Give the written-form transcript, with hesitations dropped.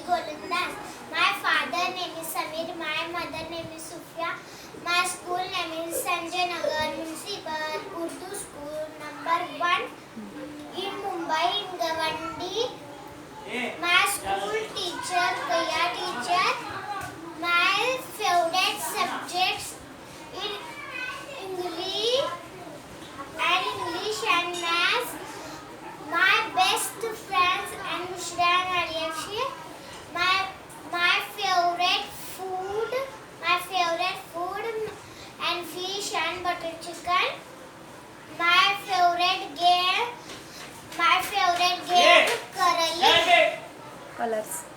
Golandas. My father name is Samir. My mother name is Sufia. My school name is Sanjay Nagar Municipal Urdu School number 1 in Mumbai in Gawandi. My school teacher, Kaya teacher. My favorite subjects in English and maths. My best friends and Bushra and Aliyakshi. My favorite food and fish and butter chicken. My favorite game Karali. Colors.